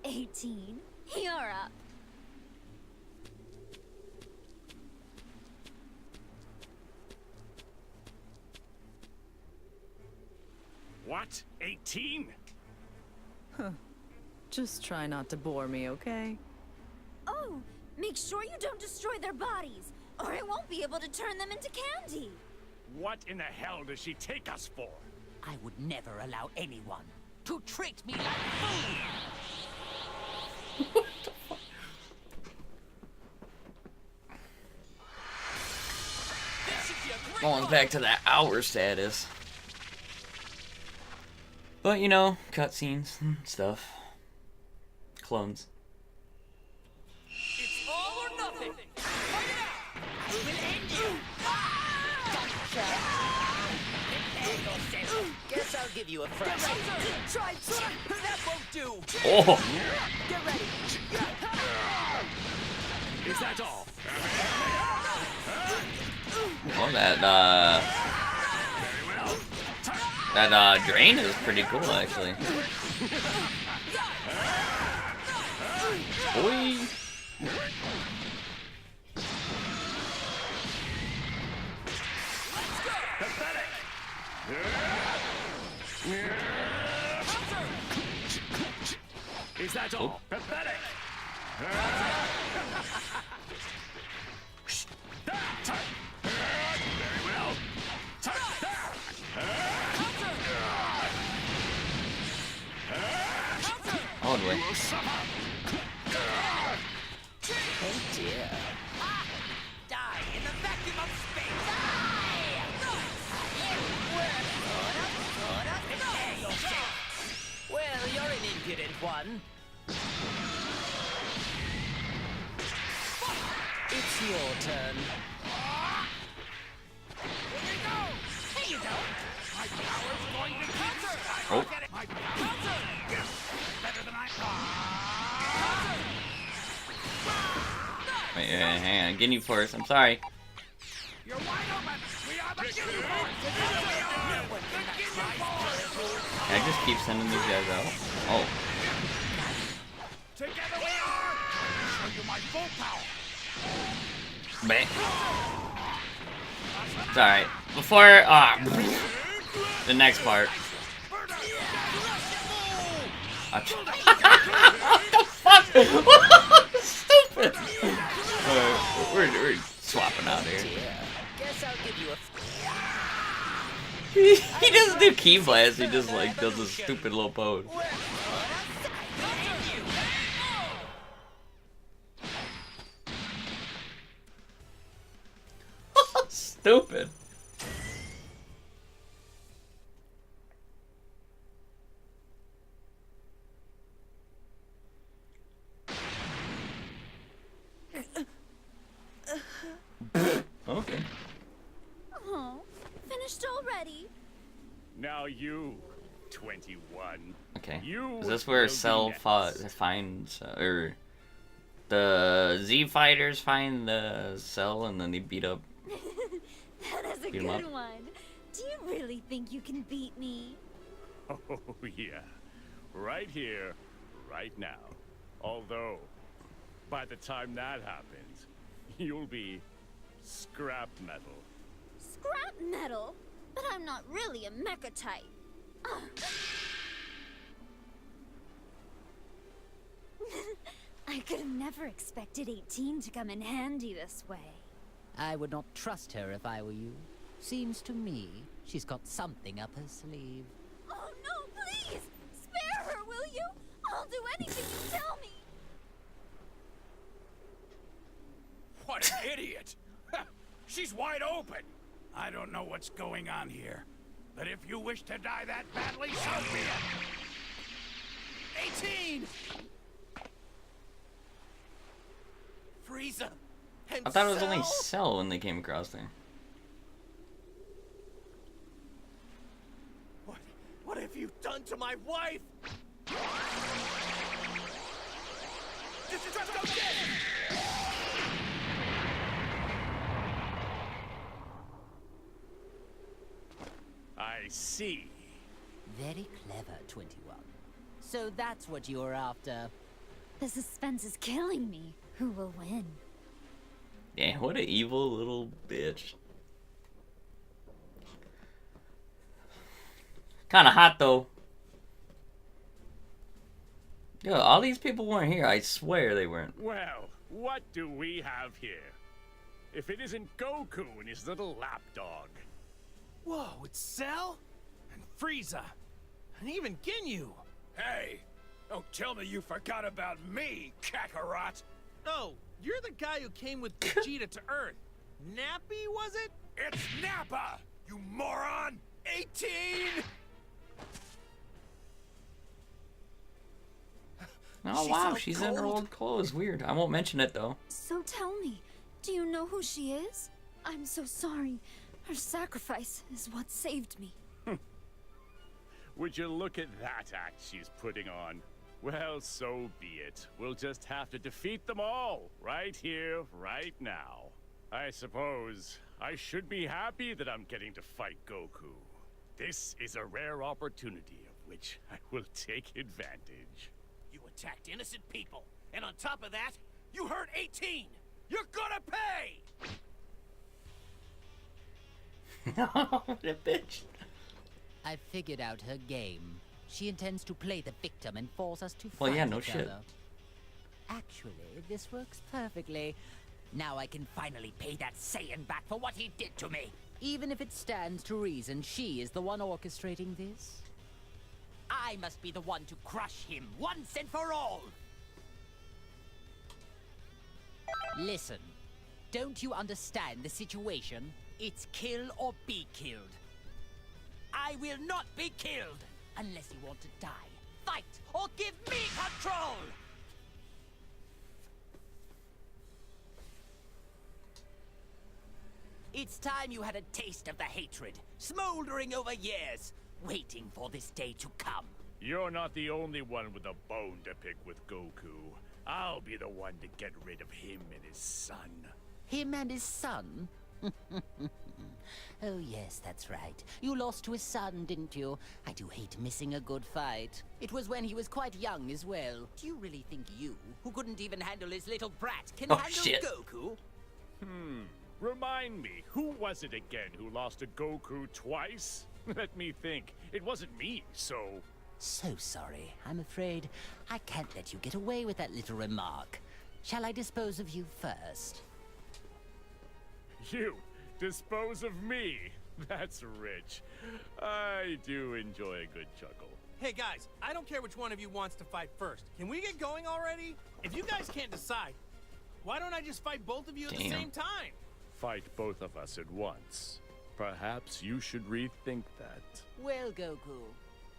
18. You're up. What? 18? Just try not to bore me, okay? Oh, make sure you don't destroy their bodies, or I won't be able to turn them into candy. What in the hell does she take us for? I would never allow anyone to treat me like food. Going back to that hour status. But you know, cutscenes and stuff. Clones. It's all or nothing. Fight it out. I will end you. Guess I'll give you a fright. Try. That won't do. Oh! Get ready. Is that all? Well, that drain is pretty cool, actually. Boy! Is that all? Pathetic! Very well. Oh, boy. Oh dear. Die in the vacuum of space. Well, you're an impudent one. It's your turn. Here you go. My power's going to counter. Oh. My counter. Better than I thought. Wait, hang on. Getting you first. I'm sorry. You're wide open. We are the Guinea Can I just keep sending these guys out? Oh. Together we are. Show you my full power. Bang. It's alright. Before, the next part. What the fuck? Stupid! We're swapping out here. Guess I'll give you a He doesn't do key blast, he just like does a stupid little pose. Stupid. Okay. Oh, finished already? Now you, 21. Okay. You Is this where will be Cell next. finds, or the Z fighters find the Cell and then they beat up? That is a Beat 'em good up. one. Do you really think you can beat me? Oh, yeah. Right here, right now. Although, by the time that happens, you'll be scrap metal. Scrap metal? But I'm not really a mecha type. Ugh. I could have never expected 18 to come in handy this way. I would not trust her if I were you. Seems to me she's got something up her sleeve. Oh no, please! Spare her, will you? I'll do anything you tell me. What an idiot! She's wide open! I don't know what's going on here, but if you wish to die that badly, so be it! 18! Frieza! And I thought it was only Cell? Cell when they came across there. What have you done to my wife? Destructo dead! I see. Very clever, 21. So that's what you were after. The suspense is killing me. Who will win? Yeah, what an evil little bitch. Kind of hot though. Yo, all these people weren't here. I swear they weren't. Well, what do we have here? If it isn't Goku and his little lapdog. Whoa, it's Cell? And Frieza. And even Ginyu. Hey, don't tell me you forgot about me, Kakarot. Oh, you're the guy who came with Vegeta to Earth. Nappy, was it? It's Nappa, you moron! 18! Oh wow, she's in her old clothes. Weird. I won't mention it though. So tell me, do you know who she is? I'm so sorry. Her sacrifice is what saved me. Would you look at that act she's putting on? Well, so be it. We'll just have to defeat them all, right here, right now. I suppose I should be happy that I'm getting to fight Goku. This is a rare opportunity of which I will take advantage. You attacked innocent people, and on top of that, you hurt 18! You're gonna pay! That bitch. I figured out her game. She intends to play the victim and force us to fight Well, yeah, no each shit. other. Actually, this works perfectly. Now I can finally pay that Saiyan back for what he did to me. Even if it stands to reason she is the one orchestrating this. I must be the one to crush him once and for all. Listen, don't you understand the situation? It's kill or be killed. I will not be killed unless you want to die. Fight or give me control! It's time you had a taste of the hatred, smoldering over years, waiting for this day to come. You're not the only one with a bone to pick with Goku. I'll be the one to get rid of him and his son. Him and his son? Oh yes, that's right. You lost to his son, didn't you? I do hate missing a good fight. It was when he was quite young as well. Do you really think you, who couldn't even handle his little brat, can handle shit. Goku? Remind me, who was it again who lost to Goku twice? Let me think. It wasn't me, so... So sorry. I'm afraid I can't let you get away with that little remark. Shall I dispose of you first? You dispose of me? That's rich. I do enjoy a good chuckle. Hey guys, I don't care which one of you wants to fight first. Can we get going already? If you guys can't decide, why don't I just fight both of you at the same time? Fight both of us at once. Perhaps you should rethink that. Well, Goku,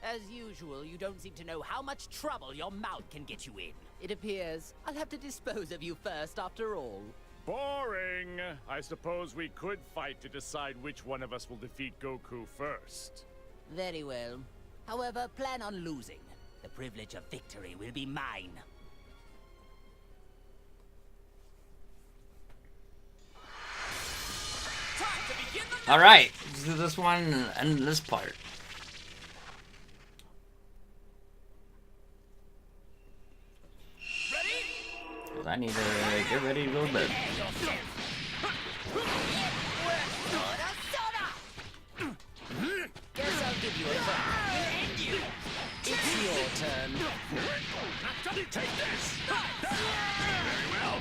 as usual, you don't seem to know how much trouble your mouth can get you in. It appears I'll have to dispose of you first after all. Boring! I suppose we could fight to decide which one of us will defeat Goku first. Very well. However, plan on losing. The privilege of victory will be mine. Alright, let's do this one and this part. Ready? I need to get ready to go to bed. Guess I'll give you a try. It's your turn. Take this! Very well.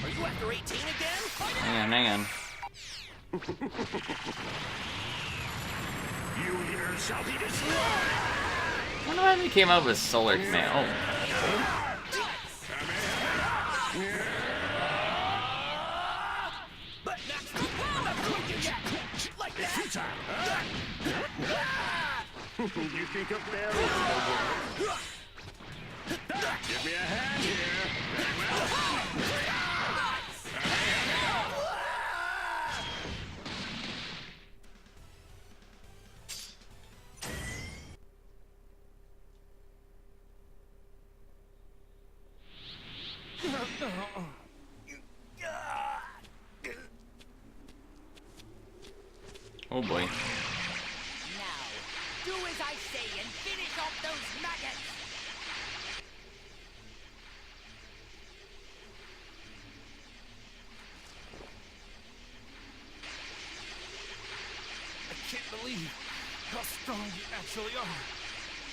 Are you after 18 again? Hang on. You here shall be destroyed! I wonder why they came out with Solar Command. Oh. You think a bear is in the world? Give me a hand here. Oh boy. Now, do as I say and finish off those maggots! actually are.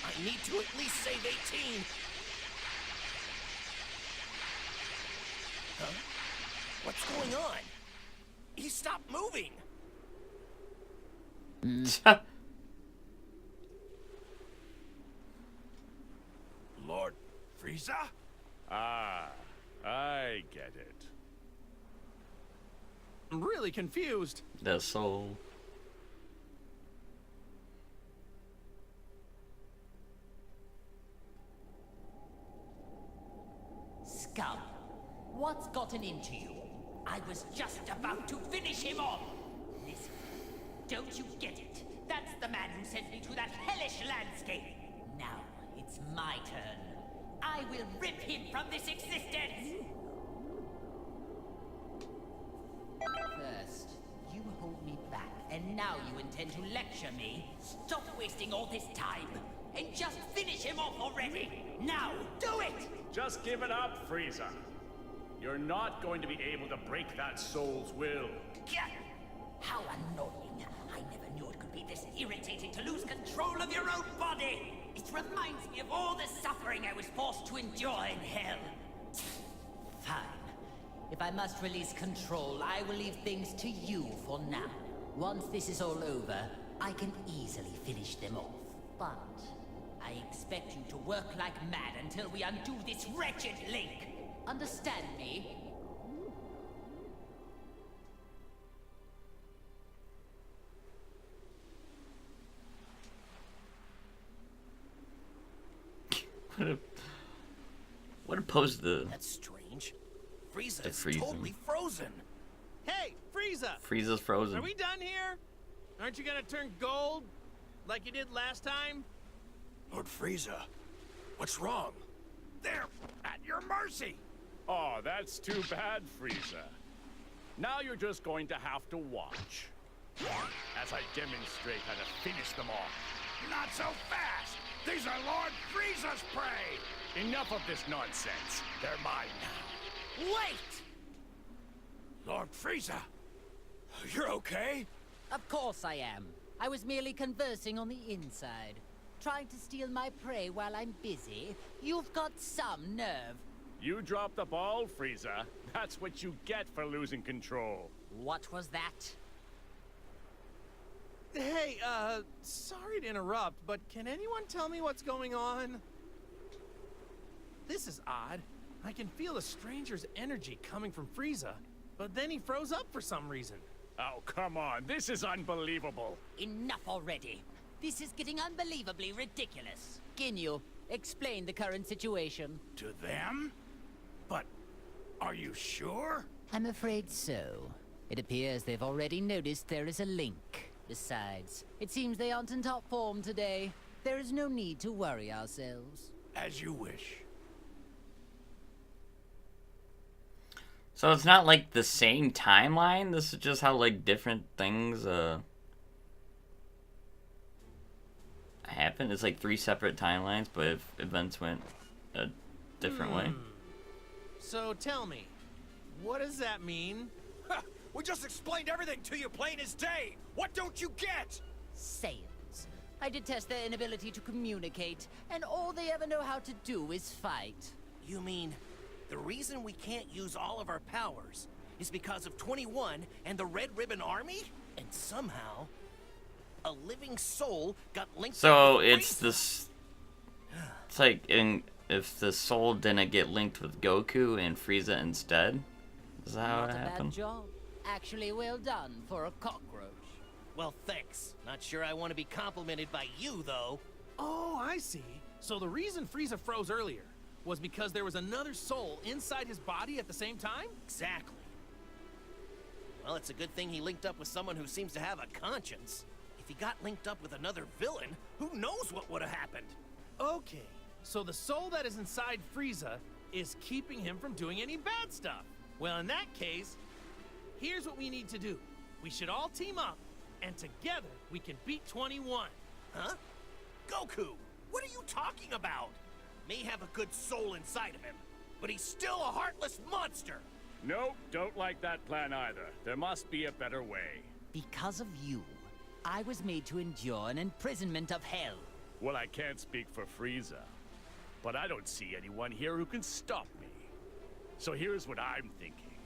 I need to at least save 18. Huh? What's going on? He stopped moving. Lord Frieza? Ah, I get it. I'm really confused. The soul. Scum, what's gotten into you? I was just about to finish him off. Listen, don't you get it? That's the man who sent me to that hellish landscape. Now, it's my turn. I will rip him from this existence! First, you hold me back, and now you intend to lecture me? Stop wasting all this time, and just finish him off already! Now, do it! Just give it up, Frieza. You're not going to be able to break that soul's will. Gah! How annoying! I never knew it could be this irritating to lose control of your own body! It reminds me of all the suffering I was forced to endure in hell. Fine. If I must release control, I will leave things to you for now. Once this is all over, I can easily finish them off. But I expect you to work like mad until we undo this wretched link. Understand me? What opposed the That's strange. Frieza The is freezing. totally frozen. Hey, Frieza! Frieza's frozen? Are we done here? Aren't you gonna turn gold like you did last time? Lord Frieza, what's wrong? They're at your mercy. Oh, that's too bad, Frieza. Now you're just going to have to watch as I demonstrate how to finish them off. Not so fast. These are Lord Frieza's prey. Enough of this nonsense. They're mine now. Wait! Lord Frieza, you're okay? Of course I am. I was merely conversing on the inside. Trying to steal my prey while I'm busy. You've got some nerve. You dropped the ball, Frieza. That's what you get for losing control. What was that? Hey, sorry to interrupt, but can anyone tell me what's going on? This is odd. I can feel a stranger's energy coming from Frieza, but then he froze up for some reason. Oh, come on. This is unbelievable. Enough already. This is getting unbelievably ridiculous. Ginyu, explain the current situation. To them? But are you sure? I'm afraid so. It appears they've already noticed there is a link. Besides, it seems they aren't in top form today. There is no need to worry ourselves. As you wish. So it's not like the same timeline? This is just how like different things happen? It's like 3 separate timelines, but if events went a different way. So tell me, what does that mean? We just explained everything to you plain as day. What don't you get? Saiyans. I detest their inability to communicate, and all they ever know how to do is fight. You mean the reason we can't use all of our powers is because of 21 and the Red Ribbon Army? And somehow, a living soul got linked So up with it's this. It's like if the soul didn't get linked with Goku and Frieza instead. Is that how Not it a bad happened? job. Actually, well done for a cockroach. Well, thanks. Not sure I want to be complimented by you, though. Oh, I see. So the reason Frieza froze earlier was because there was another soul inside his body at the same time? Exactly. Well, it's a good thing he linked up with someone who seems to have a conscience. If he got linked up with another villain, who knows what would have happened? Okay, so the soul that is inside Frieza is keeping him from doing any bad stuff. Well, in that case, here's what we need to do. We should all team up, and together we can beat 21. Huh? Goku, what are you talking about? May have a good soul inside of him, but he's still a heartless monster. Nope, don't like that plan either. There must be a better way. Because of you, I was made to endure an imprisonment of hell. Well, I can't speak for Frieza, but I don't see anyone here who can stop me. So here's what I'm thinking.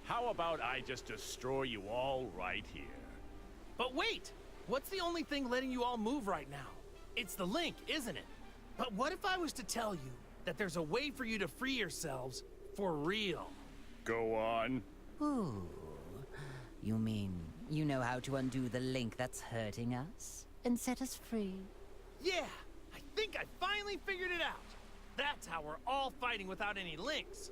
How about I just destroy you all right here? But wait! What's the only thing letting you all move right now? It's the link, isn't it? But what if I was to tell you that there's a way for you to free yourselves for real? Go on. Ooh. You mean you know how to undo the link that's hurting us and set us free? Yeah, I think I finally figured it out. That's how we're all fighting without any links.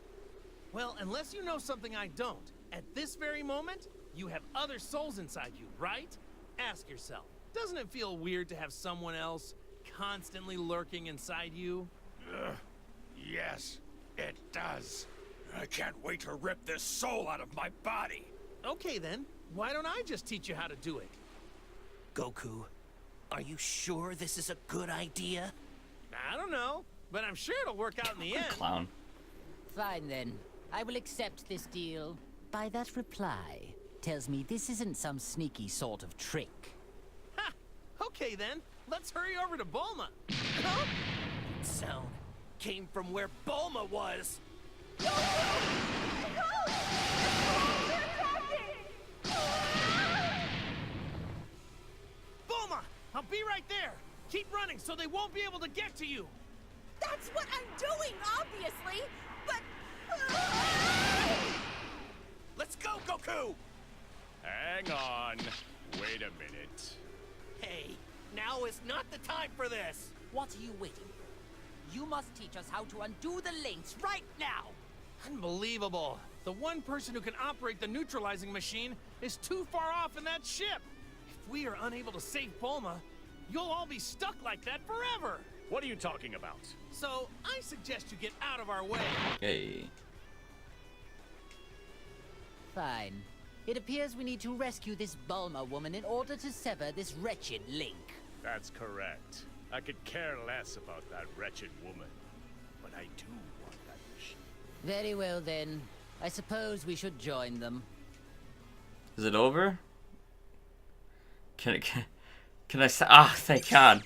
Well, unless you know something I don't, at this very moment, you have other souls inside you, right? Ask yourself, doesn't it feel weird to have someone else constantly lurking inside you? Yes, it does. I can't wait to rip this soul out of my body. Okay then, why don't I just teach you how to do it? Goku, are you sure this is a good idea? I don't know, but I'm sure it'll work out in the end. Clown. Fine then. I will accept this deal. By that reply, tells me this isn't some sneaky sort of trick. Ha! Okay then, let's hurry over to Bulma. Huh? Sound came from where Bulma was. Bulma, I'll be right there. Keep running so they won't be able to get to you. That's what I'm doing, obviously, but... Let's go, Goku! Hang on. Wait a minute. Hey, now is not the time for this. What are you waiting for? You must teach us how to undo the links right now. Unbelievable. The one person who can operate the neutralizing machine is too far off in that ship. If we are unable to save Bulma, you'll all be stuck like that forever. What are you talking about? So, I suggest you get out of our way. Hey. Fine. It appears we need to rescue this Bulma woman in order to sever this wretched link. That's correct. I could care less about that wretched woman. But I do want that machine. Very well then. I suppose we should join them. Is it over? Can I say? Ah, thank God.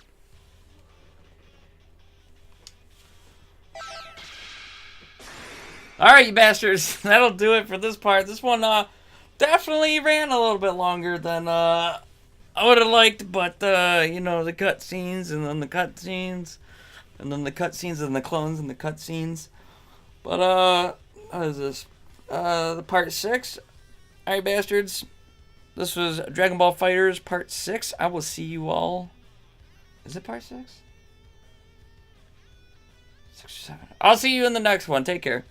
Alright, you bastards. That'll do it for this part. This one definitely ran a little bit longer than I would have liked, but you know, the cutscenes and then the cutscenes and then the cutscenes and the clones and the cutscenes. But what is this? The part 6. Alright, bastards. This was Dragon Ball FighterZ part 6. I will see you all. Is it part 6? 6 or 7. I'll see you in the next one. Take care.